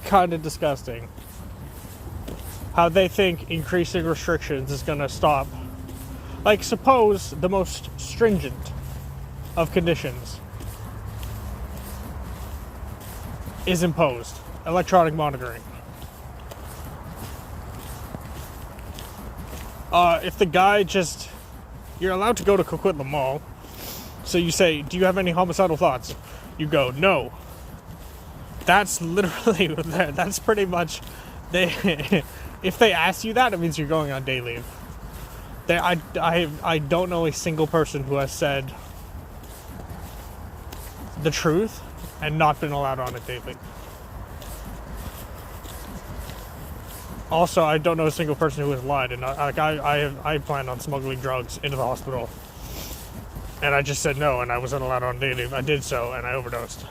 kind of disgusting how they think increasing restrictions is going to stop. Like, suppose the most stringent of conditions is imposed. Electronic monitoring. If the guy just... You're allowed to go to Coquitlam Mall. So you say, do you have any homicidal thoughts? You go, no. That's literally... That's pretty much... If they ask you that, it means you're going on day leave. I don't know a single person who has said the truth and not been allowed on a day leave. Also, I don't know a single person who has lied, and I planned on smuggling drugs into the hospital, and I just said no, and I wasn't allowed on day leave. I did so, and I overdosed.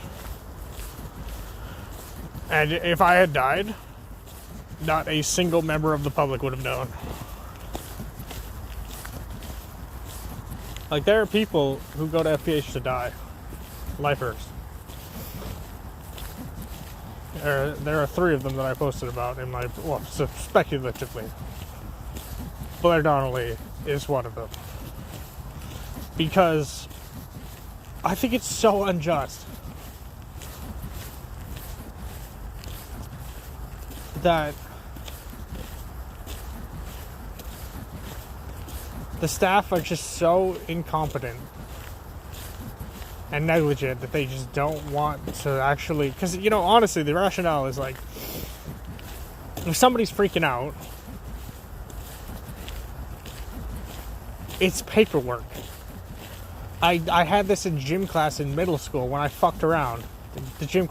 And if I had died, not a single member of the public would have known. Like, there are people who go to FPH to die. Lifers. There are 3 of them that I posted about in my... Well, speculatively. Blair Donnelly is one of them. Because I think it's so unjust that the staff are just so incompetent and negligent that they just don't want to actually... Because, you know, honestly, the rationale is like, if somebody's freaking out, it's paperwork. I had this in gym class in middle school when I fucked around. The gym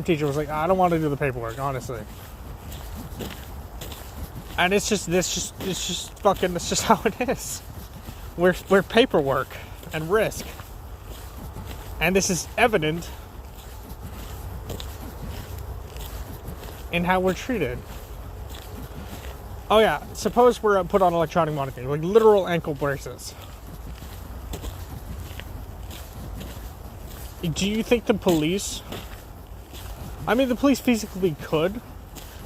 teacher was like, I don't want to do the paperwork, honestly. And it's just how it is. We're paperwork and risk. And this is evident in how we're treated. Oh yeah, suppose we're put on electronic monitoring, like literal ankle braces. Do you think the police... I mean, the police physically could.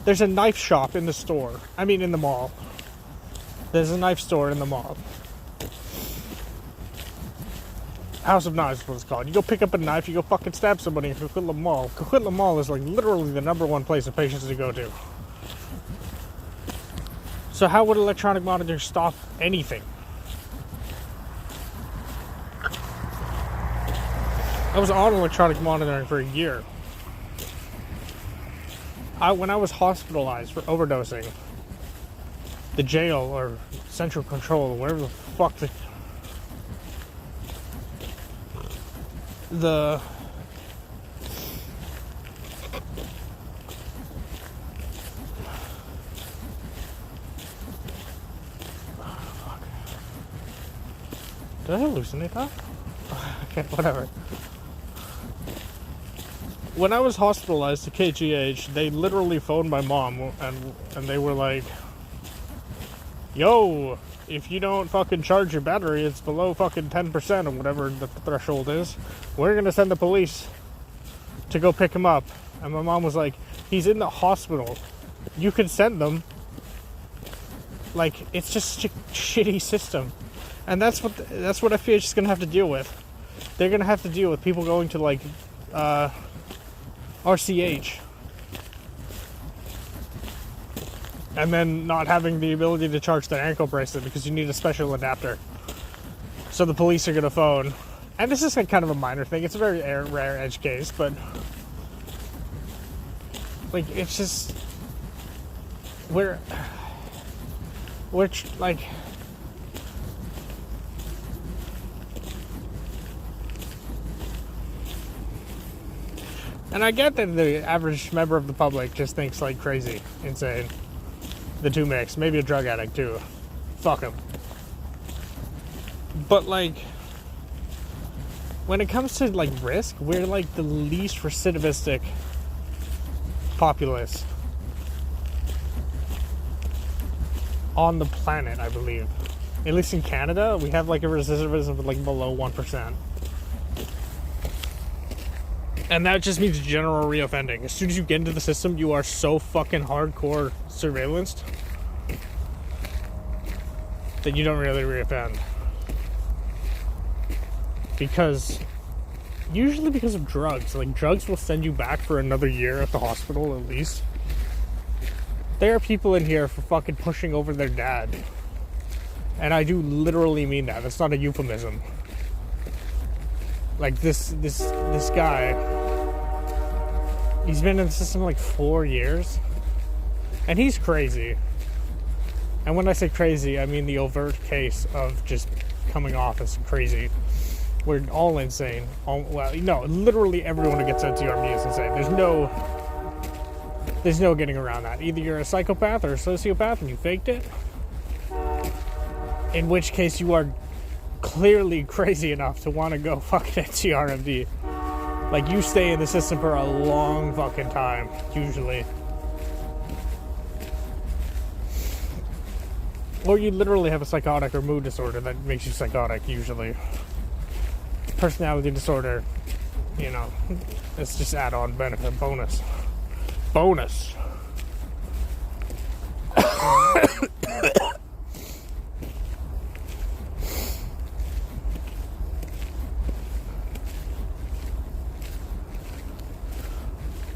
There's a knife shop in the store. I mean, in the mall. There's a knife store in the mall. House of Knives is what it's called. You go pick up a knife, you go fucking stab somebody in Coquitlam Mall. Coquitlam Mall is like literally the #1 place of patients to go to. So how would electronic monitoring stop anything? I was on electronic monitoring for a year. When I was hospitalized for overdosing, the jail or central control, whatever the fuck the did I hallucinate that? Okay, whatever. When I was hospitalized to KGH, they literally phoned my mom and they were like, yo, if you don't fucking charge your battery, it's below fucking 10% or whatever the threshold is, we're gonna send the police to go pick him up. And my mom was like, he's in the hospital. You can send them. Like, it's just a shitty system. And that's what FPH is gonna have to deal with. They're gonna have to deal with people going to, like, RCH. And then not having the ability to charge their ankle bracelet because you need a special adapter. So the police are going to phone. And this is kind of a minor thing. It's a very rare edge case, but... like, it's just... We're like... And I get that the average member of the public just thinks like crazy, insane. The two mix, maybe a drug addict too. Fuck him. But like, when it comes to like risk, we're like the least recidivistic populace on the planet, I believe. At least in Canada, we have like a recidivism of like below 1%. And that just means general reoffending. As soon as you get into the system, you are so fucking hardcore surveillanced that you don't really reoffend. Usually because of drugs. Like, drugs will send you back for another year at the hospital at least. There are people in here for fucking pushing over their dad. And I do literally mean that. That's not a euphemism. Like, this guy, he's been in the system like 4 years. And he's crazy. And when I say crazy, I mean the overt case of just coming off as crazy. We're all insane. Literally everyone who gets ncrmd is insane. There's no getting around that. Either you're a psychopath or a sociopath and you faked it, in which case you are clearly crazy enough to want to go fucking ncrmd. Like, you stay in the system for a long fucking time, usually. Or you literally have a psychotic or mood disorder that makes you psychotic, usually. Personality disorder, it's just add-on benefit, bonus.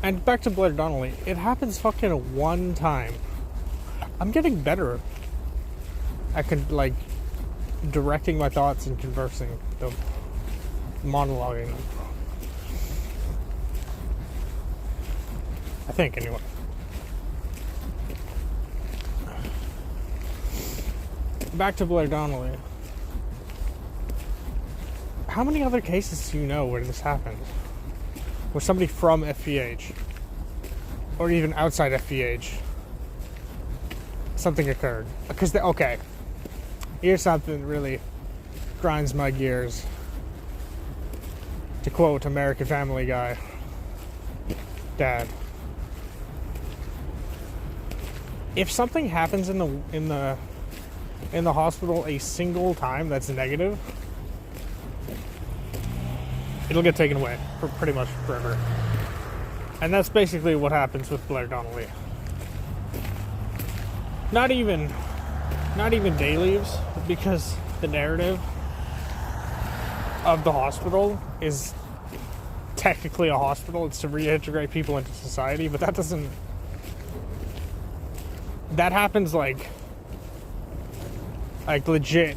And back to Blair Donnelly, it happens fucking one time. I'm getting better at directing my thoughts and conversing them. Monologuing them. I think, anyway. Back to Blair Donnelly. How many other cases do you know where this happened? Where somebody from FPH, or even outside FPH, something occurred? Because, okay, here's something that really grinds my gears. To quote American Family Guy, Dad, if something happens in the hospital a single time that's negative, it'll get taken away for pretty much forever. And that's basically what happens with Blair Donnelly. Not even day leaves, because the narrative of the hospital is technically a hospital. It's to reintegrate people into society, but that happens like legit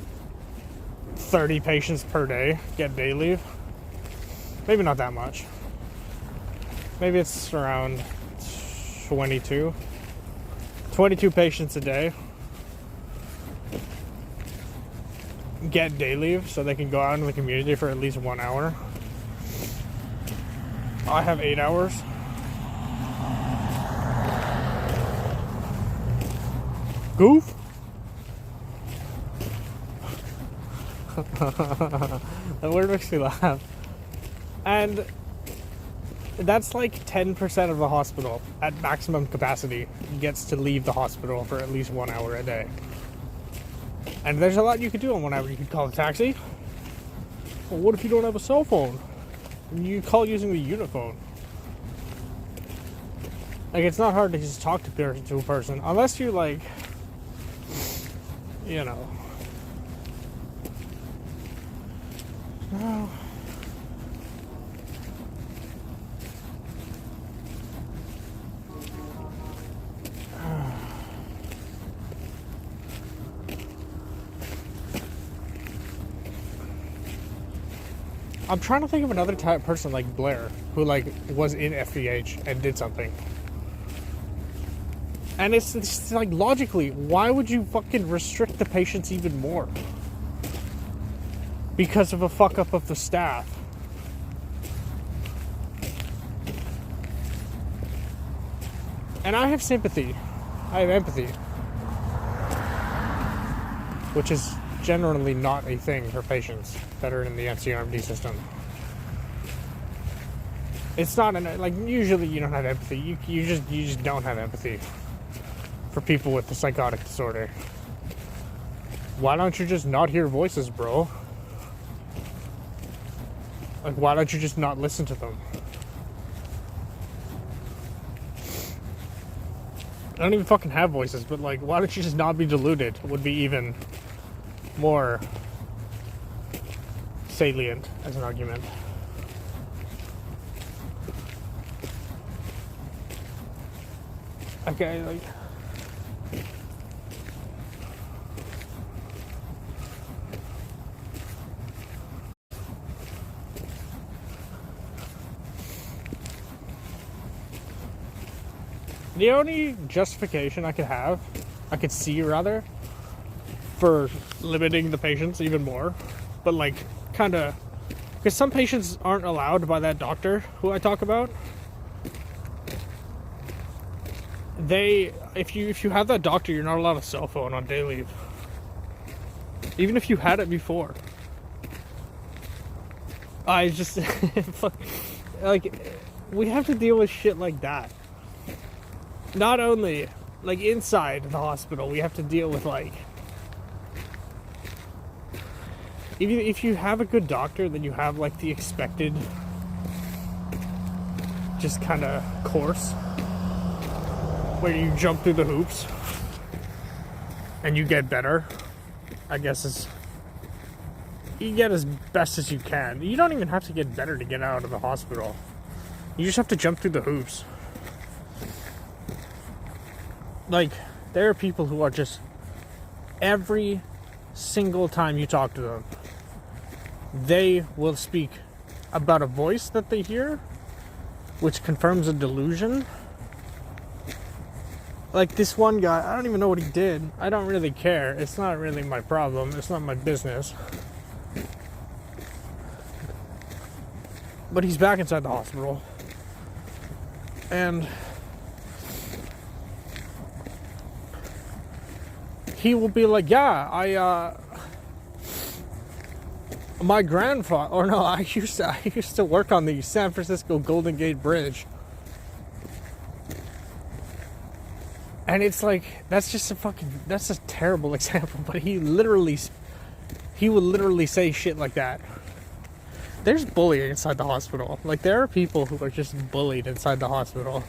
30 patients per day get day leave. Maybe not that much. Maybe it's around 22 patients a day get day leave so they can go out in the community for at least 1 hour. I have 8 hours. Goof. That word makes me laugh. And that's like 10% of the hospital at maximum capacity gets to leave the hospital for at least 1 hour a day. And there's a lot you could do in 1 hour. You could call a taxi. Well, what if you don't have a cell phone? You call using the unit phone. Like, it's not hard to just talk to a person, unless you're like, no. I'm trying to think of another type person like Blair, who was in FVH and did something. And it's like, logically, why would you fucking restrict the patients even more? Because of a fuck up of the staff. And I have sympathy. I have empathy. Which is generally not a thing for patients that are in the ncrmd system. It's not usually you don't have empathy. You just don't have empathy for people with the psychotic disorder. Why don't you just not hear voices, bro? Like, why don't you just not listen to them? I don't even fucking have voices, but like, why don't you just not be deluded? Would be even more salient as an argument. Okay, like, the only justification I could see rather, for limiting the patients even more, but like, kind of, because some patients aren't allowed by that doctor who I talk about. If you have that doctor, you're not allowed a cell phone on day leave, even if you had it before. I just like, we have to deal with shit like that. Not only like inside the hospital, we have to deal with like, even if you have a good doctor, then you have like the expected just kind of course where you jump through the hoops and you get better. I guess you get as best as you can. You don't even have to get better to get out of the hospital. You just have to jump through the hoops. Like, there are people who are just, every single time you talk to them, they will speak about a voice that they hear, which confirms a delusion. Like this one guy, I don't even know what he did. I don't really care. It's not really my problem. It's not my business. But he's back inside the hospital. And he will be like, yeah, my grandfather, or no, I used to work on the San Francisco Golden Gate Bridge. And it's like, that's a terrible example, but he would literally say shit like that. There's bullying inside the hospital. Like, there are people who are just bullied inside the hospital.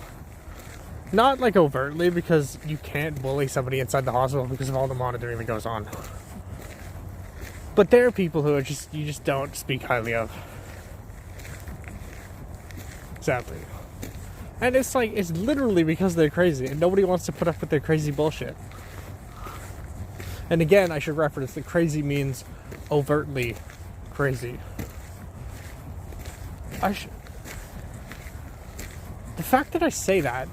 Not like overtly, because you can't bully somebody inside the hospital because of all the monitoring that goes on. But there are people who are you just don't speak highly of. Sadly. And it's like, it's literally because they're crazy and nobody wants to put up with their crazy bullshit. And again, I should reference that crazy means overtly crazy. The fact that I say that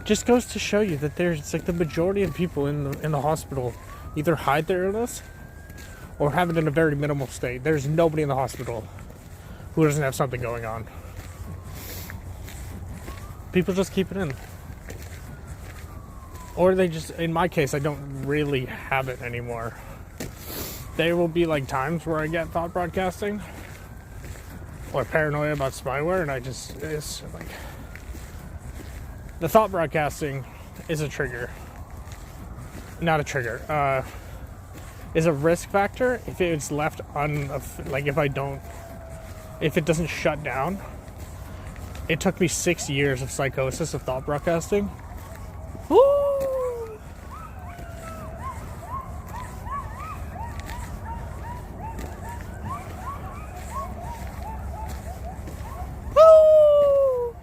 just goes to show you that there's like the majority of people in the hospital either hide their illness or have it in a very minimal state. There's nobody in the hospital who doesn't have something going on. People just keep it in. Or they just, in my case, I don't really have it anymore. There will be like times where I get thought broadcasting or paranoia about spyware, and it's like, the thought broadcasting is a trigger. Not a trigger. Is a risk factor if it's left if it doesn't shut down. It took me 6 years of psychosis of thought broadcasting. Woo! Woo!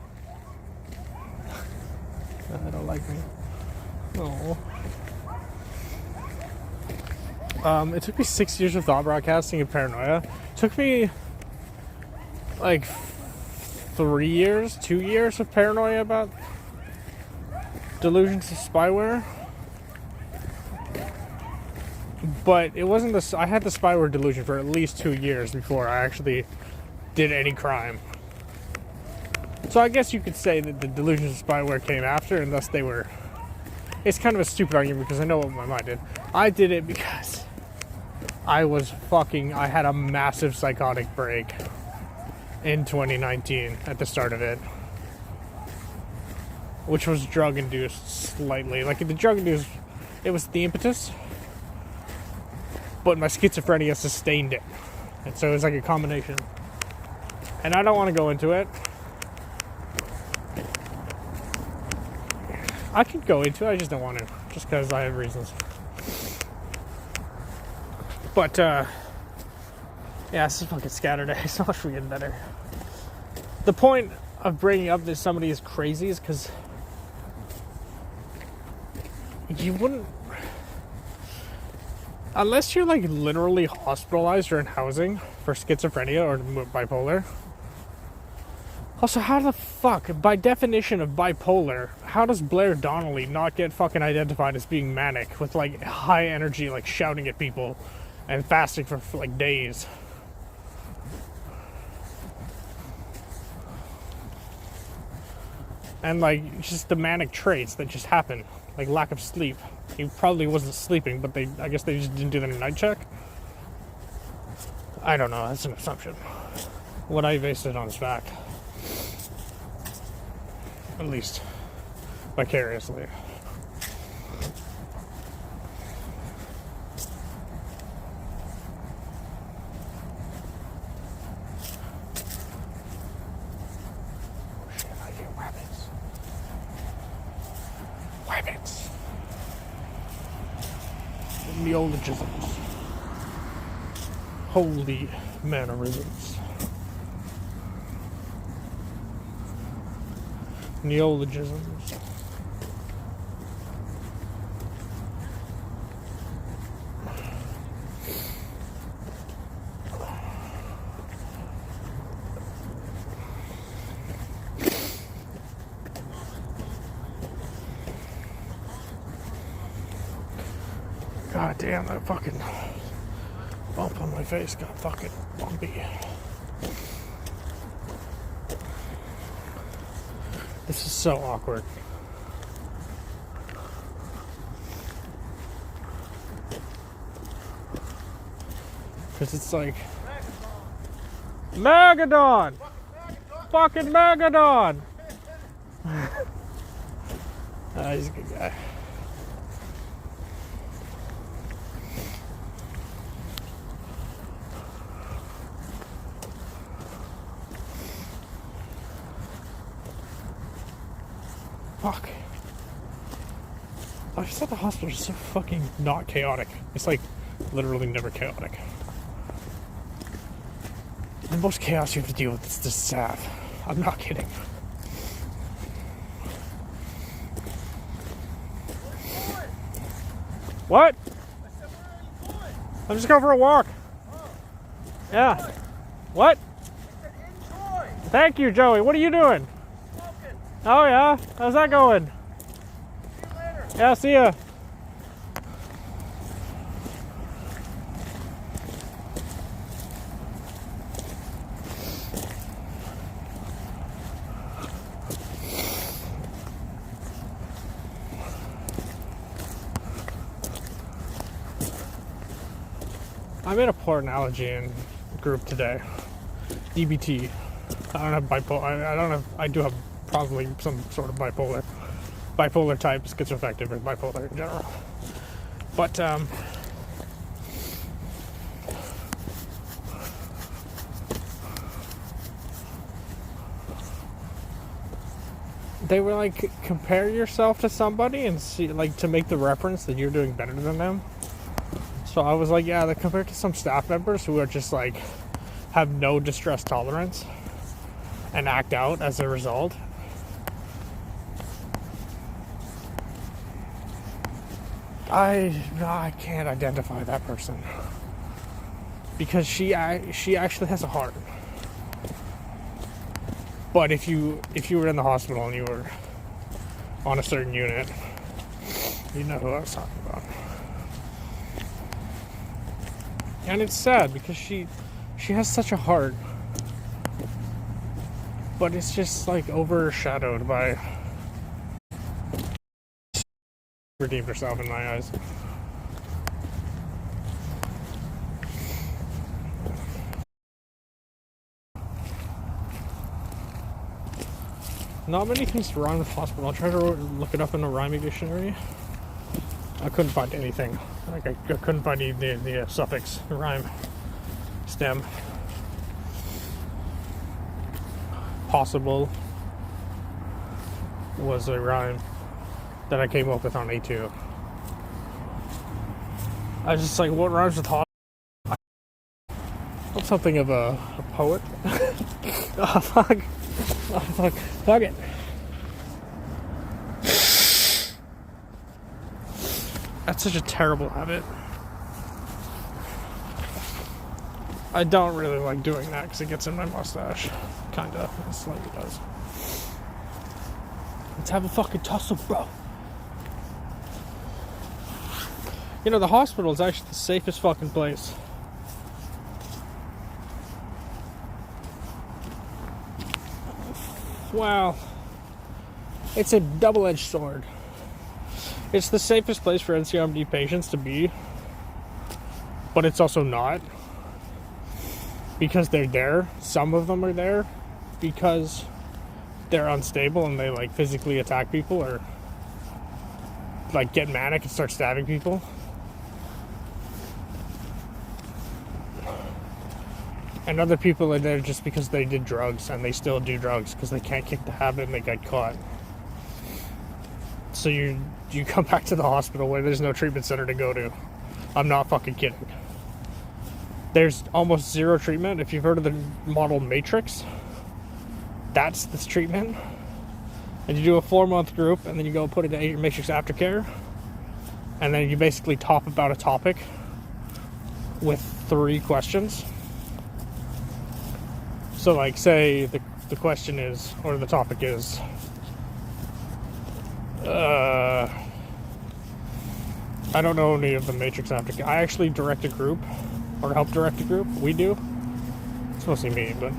I don't like me. Oh. It took me 6 years of thought broadcasting and paranoia. It took me like 2 years of paranoia about delusions of spyware. But it wasn't I had the spyware delusion for at least 2 years before I actually did any crime. So I guess you could say that the delusions of spyware came after, and thus they were... It's kind of a stupid argument because I know what my mind did. I did it because I had a massive psychotic break in 2019 at the start of it, which was drug induced slightly. Like, the drug induced, it was the impetus, but my schizophrenia sustained it, and so it was like a combination. And I don't want to go into it, I could go into it, I just don't want to. Just because I have reasons. But, yeah, this is fucking scatter day. So much getting better. The point of bringing up that somebody is crazy is because you wouldn't... Unless you're, like, literally hospitalized or in housing for schizophrenia or bipolar. Also, how the fuck, by definition of bipolar, how does Blair Donnelly not get fucking identified as being manic with, like, high energy, like, shouting at people and fasting for like, days? And, like, just the manic traits that just happen. Like, lack of sleep. He probably wasn't sleeping, but I guess they just didn't do the night check. I don't know, that's an assumption. What I based it on is fact. At least vicariously. Oh shit, I hear rabbits. Rabbits. Neologisms. Holy mannerisms. Neologisms. God damn, that fucking bump on my face got fucking bumpy. This is so awkward. Because it's like... Megadon! Fucking Megadon! He's a good guy. Fuck. I just thought the hospital is so fucking not chaotic. It's like literally never chaotic. The most chaos you have to deal with is the staff. I'm not kidding. What? I'm just going for a walk. Yeah. What? Thank you, Joey. What are you doing? Oh yeah? How's that going? See you later. Yeah, see ya. I made a poor analogy in group today. DBT. I don't have bipolar. I don't have. I do have probably some sort of bipolar type, schizoaffective, or bipolar in general. But they were like, compare yourself to somebody and see, like, to make the reference that you're doing better than them. So I was like, yeah, they compared to some staff members who are just like have no distress tolerance and act out as a result. I can't identify that person because she actually has a heart. But if you were in the hospital and you were on a certain unit, you know who I was talking about. And it's sad because she has such a heart, but it's just like overshadowed by... redeemed herself in my eyes. Not many things to rhyme with hospital. I'll try to look it up in a rhyming dictionary. I couldn't find anything. Like I couldn't find even the suffix, the rhyme, stem. Possible was a rhyme. that I came up with on A2. I was just like, what rhymes with hot? I'm something of a poet. Oh, fuck. Oh, fuck. Fuck it. That's such a terrible habit. I don't really like doing that because it gets in my mustache. Kinda. It slightly does. Let's have a fucking tussle, bro. You know, the hospital is actually the safest fucking place. Wow. It's a double-edged sword. It's the safest place for ncrmd patients to be, but it's also not. Because they're there. Some of them are there because they're unstable and they like physically attack people or like get manic and start stabbing people. And other people are there just because they did drugs and they still do drugs because they can't kick the habit and they got caught. So you come back to the hospital where there's no treatment center to go to. I'm not fucking kidding. There's almost zero treatment. If you've heard of the model Matrix, that's this treatment. And you do a 4-month group, and then you go put it in your Matrix aftercare, and then you basically talk about a topic with 3 questions. So, like, say the question is, or the topic is, I don't know any of the Matrix aftercare. I actually direct a group. Or help direct a group. We do. It's mostly me, but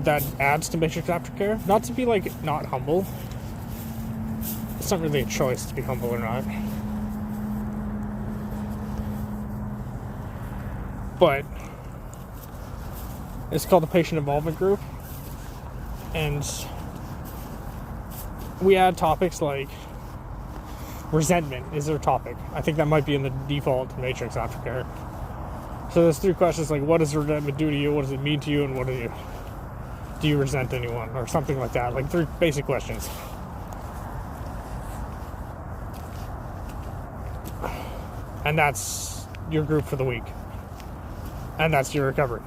that adds to Matrix Aftercare. Not to be like not humble. It's not really a choice to be humble or not. But it's called the Patient Involvement Group, and we add topics like resentment is their topic. I think that might be in the default Matrix Aftercare. So there's 3 questions like, what does resentment do to you? What does it mean to you? And what do you resent anyone? Or something like that. Like 3 basic questions. And that's your group for the week. And that's your recovery.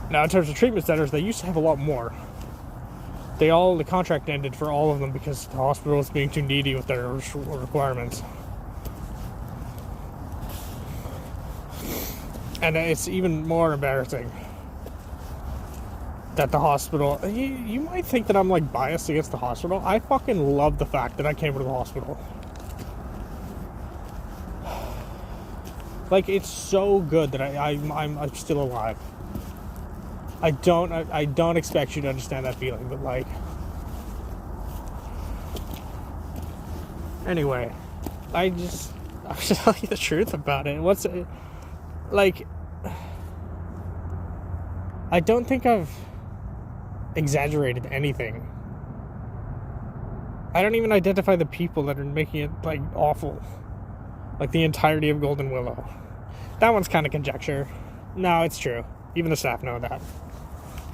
Now in terms of treatment centers, they used to have a lot more. The contract ended for all of them because the hospital was being too needy with their requirements. And it's even more embarrassing that the hospital... You might think that I'm like biased against the hospital. I fucking love the fact that I came to the hospital. Like, it's so good that I'm still alive. I don't expect you to understand that feeling, but like... Anyway, I'm just telling you the truth about it. What's it... Like... I don't think I've exaggerated anything. I don't even identify the people that are making it, like, awful. Like, the entirety of Golden Willow. That one's kind of conjecture. No, it's true. Even the staff know that.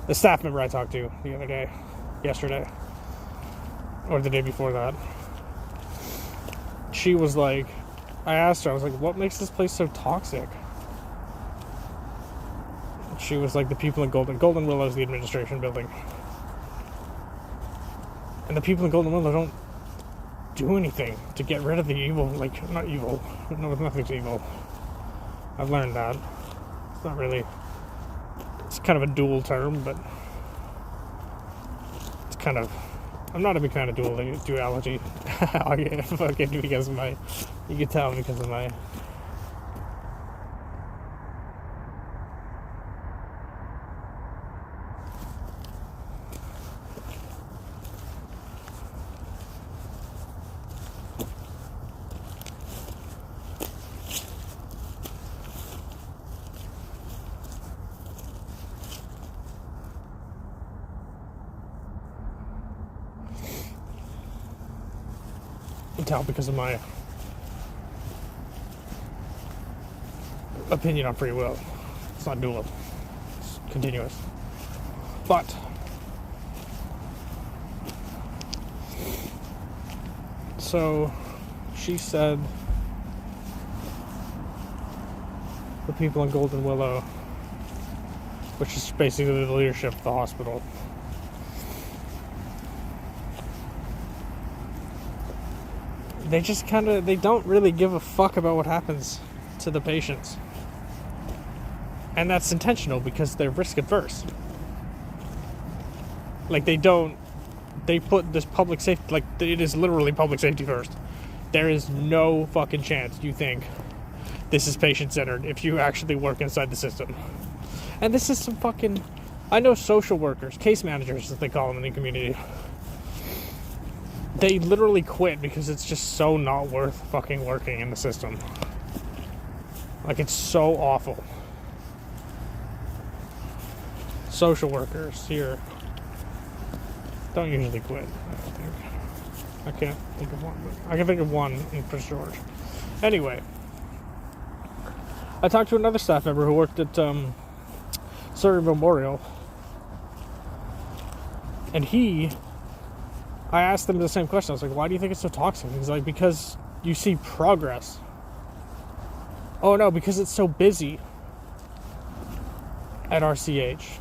The staff member I talked to the other day, yesterday, or the day before that, she was like, I asked her, I was like, what makes this place so toxic? She was like, the people in Golden Willow is the administration building. And the people in Golden Willow don't do anything to get rid of the evil, like, not evil, no, nothing's evil. I've learned that. It's not really... It's kind of a dual term, but it's kind of... I'm not a big fan of duality. Okay, because of my... You can tell because of my... Tell because of my opinion on free will. It's not dual. It's continuous. But So she said the people in Golden Willow, which is basically the leadership of the hospital, they just they don't really give a fuck about what happens to the patients. And that's intentional because they're risk adverse. Like, they put this public safety, like, it is literally public safety first. There is no fucking chance you think this is patient-centered if you actually work inside the system. And this is some fucking, I know social workers, case managers as they call them in the community. They literally quit because it's just so not worth fucking working in the system. Like, it's so awful. Social workers here don't usually quit, I don't think. I can't think of one, but I can think of one in Prince George. Anyway, I talked to another staff member who worked at Surrey Memorial, and I asked him the same question. I was like, why do you think it's so toxic? He's like, because you see progress. Oh no, because it's so busy at RCH.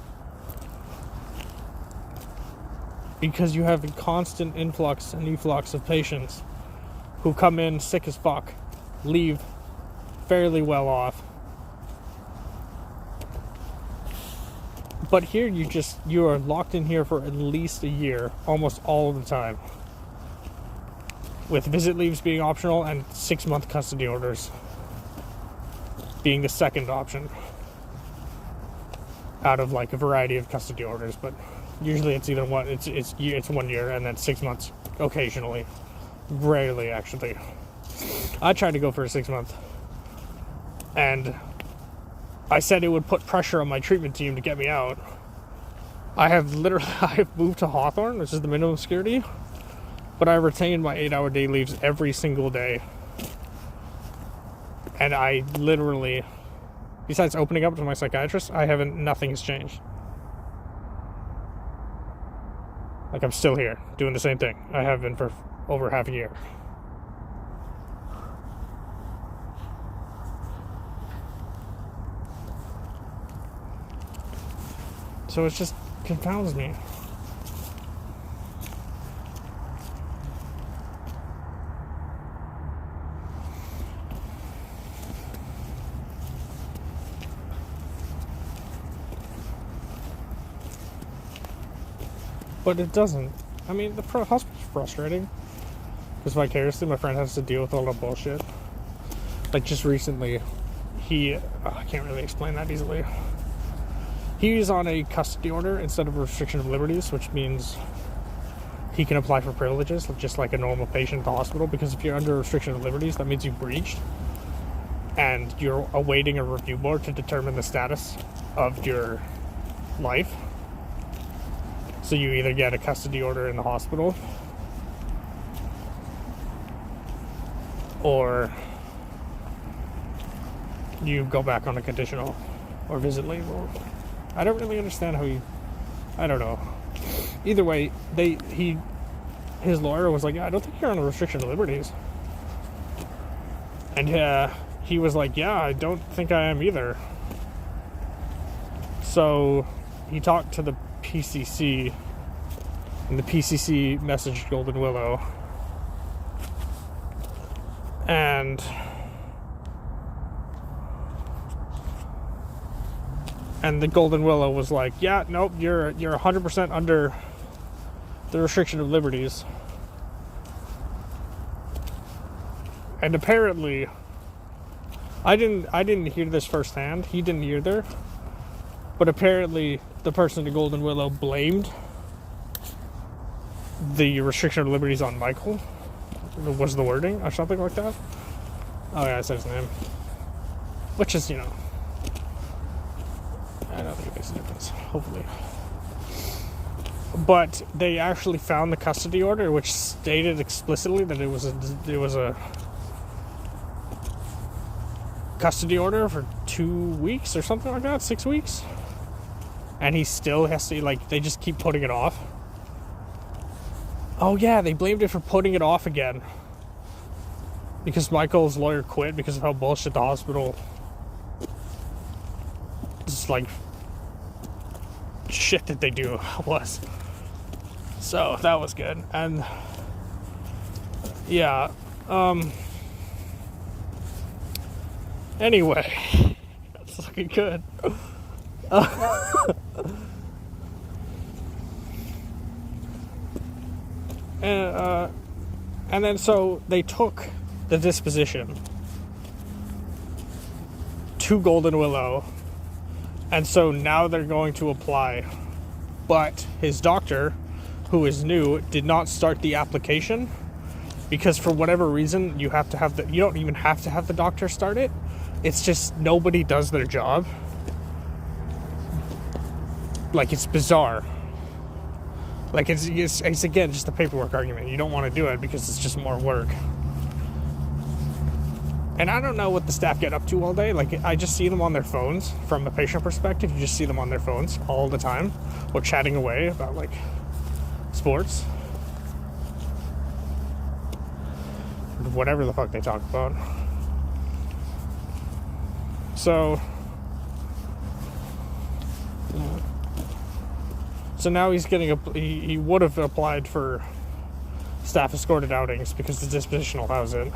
Because you have a constant influx and efflux of patients who come in sick as fuck, leave fairly well off. But here you are locked in here for at least a year, almost all of the time. With visit leaves being optional and 6-month custody orders being the second option out of like a variety of custody orders, but usually it's either one, it's 1 year and then 6 months occasionally. Rarely, actually. I tried to go for a 6-month, and I said it would put pressure on my treatment team to get me out. I have moved to Hawthorne, which is the minimum security, but I retained my 8-hour day leaves every single day. And I literally, besides opening up to my psychiatrist, nothing has changed. Like, I'm still here, doing the same thing. I have been for over half a year. So it just confounds me. But it doesn't. I mean, the hospital's frustrating. Because vicariously, my friend has to deal with all the bullshit. Like, just recently, I can't really explain that easily. He was on a custody order instead of a restriction of liberties, which means he can apply for privileges, just like a normal patient at the hospital. Because if you're under a restriction of liberties, that means you've breached. And you're awaiting a review board to determine the status of your life. So you either get a custody order in the hospital, or you go back on a conditional or visit leave. I don't really understand I don't know. Either way, his lawyer was like, yeah, I don't think you're on a restriction of liberties. And he was like, yeah, I don't think I am either. So he talked to the PCC, and the PCC messaged Golden Willow, and the Golden Willow was like, yeah, nope, you're 100% under the restriction of liberties. And apparently, I didn't hear this firsthand. He didn't either. But apparently, the person at Golden Willow blamed the restriction of liberties on Michael. Was the wording or something like that? Oh yeah, I said his name. Which is, I don't think it makes a difference. Hopefully. But they actually found the custody order, which stated explicitly that it was a custody order for 2 weeks or something like that, 6 weeks. And he still has to, they just keep putting it off. Oh yeah, they blamed it for putting it off again. because Michael's lawyer quit because of how bullshit the hospital just like shit that they do was. So that was good. And yeah, anyway, that's looking good. And then so they took the disposition to Golden Willow, and so now they're going to apply. But his doctor, who is new, did not start the application because for whatever reason you don't even have to have the doctor start it. It's just nobody does their job. Like, it's bizarre. Like, it's again just a paperwork argument. You don't want to do it because it's just more work. And I don't know what the staff get up to all day. Like, I just see them on their phones. From a patient perspective, you just see them on their phones all the time, or chatting away about, like, sports. Whatever the fuck they talk about. So now he's getting he would have applied for staff escorted outings because the disposition allows it.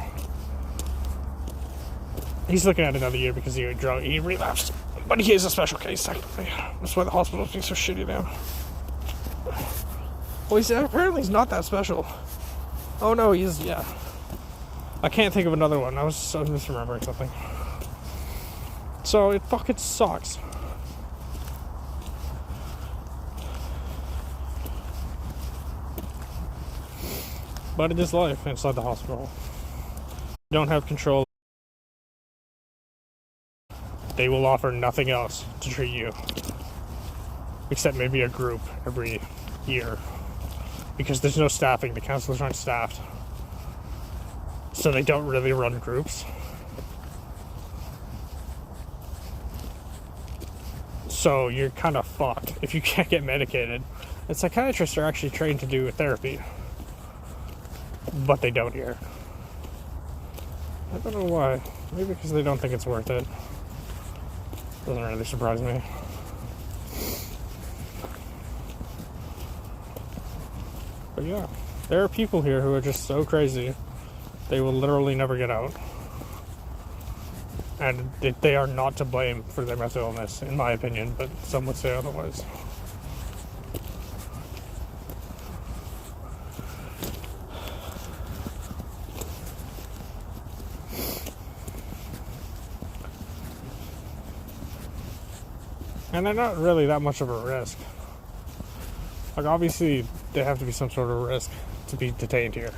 He's looking at another year because he relapsed, but he is a special case technically. That's why the hospital's being so shitty now. Well, apparently he's not that special. Oh no, he is. Yeah, I can't think of another one. I was misremembering something. So it fucking sucks. But it is life inside the hospital. You don't have control. They will offer nothing else to treat you. Except maybe a group every year. Because there's no staffing. The counselors aren't staffed. So they don't really run groups. So you're kind of fucked if you can't get medicated. And psychiatrists are actually trained to do therapy. But they don't here. I don't know why. Maybe because they don't think it's worth it. Doesn't really surprise me. But yeah, there are people here who are just so crazy, they will literally never get out. And they are not to blame for their mental illness, in my opinion, but some would say otherwise. And they're not really that much of a risk. Like, obviously, they have to be some sort of risk to be detained here.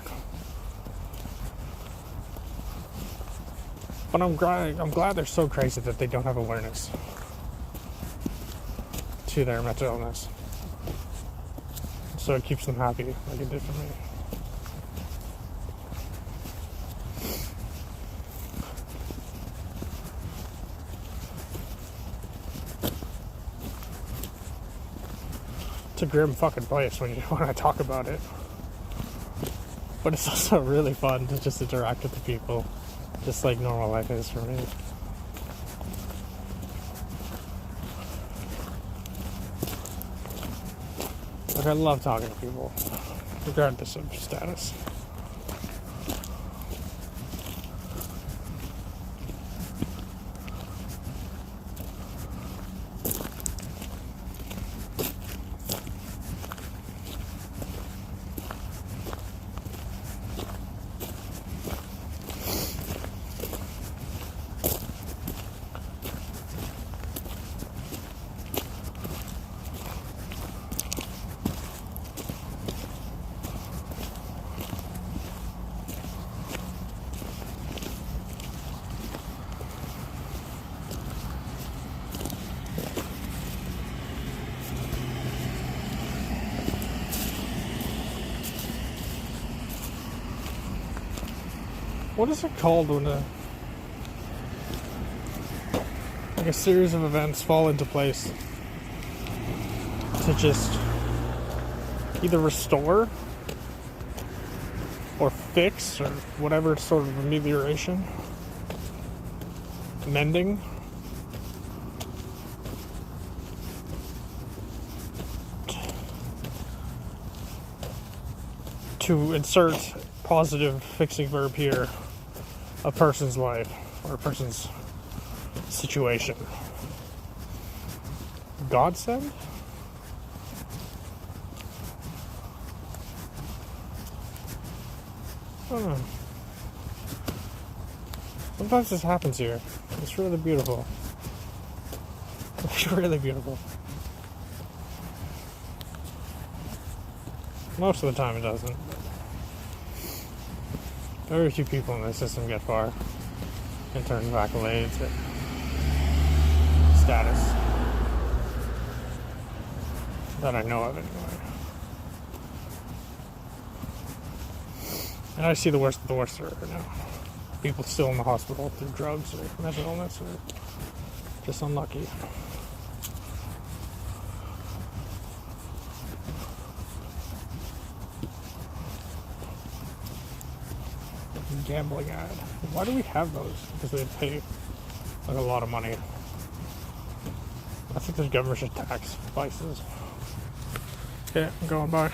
But I'm glad they're so crazy that they don't have awareness to their mental illness. So it keeps them happy, like it did for me. It's a grim fucking place when I talk about it. But it's also really fun to just interact with the people. Just like normal life is for me. Like, I love talking to people, regardless of status. What is it called when a series of events fall into place to just either restore or fix or whatever sort of amelioration, mending. To insert positive fixing verb here, a person's life or a person's situation. Godsend? I don't know. Sometimes this happens here. It's really beautiful. It's really beautiful. Most of the time it doesn't. Very few people in the system get far in terms of accolades or status. That I know of anyway. And I see the worst of the worst right now. People still in the hospital through drugs or mental illness or just unlucky. Gambling ad. Why do we have those? Because they pay like a lot of money. I think there's government should tax vices. Okay, I'm going. Bye.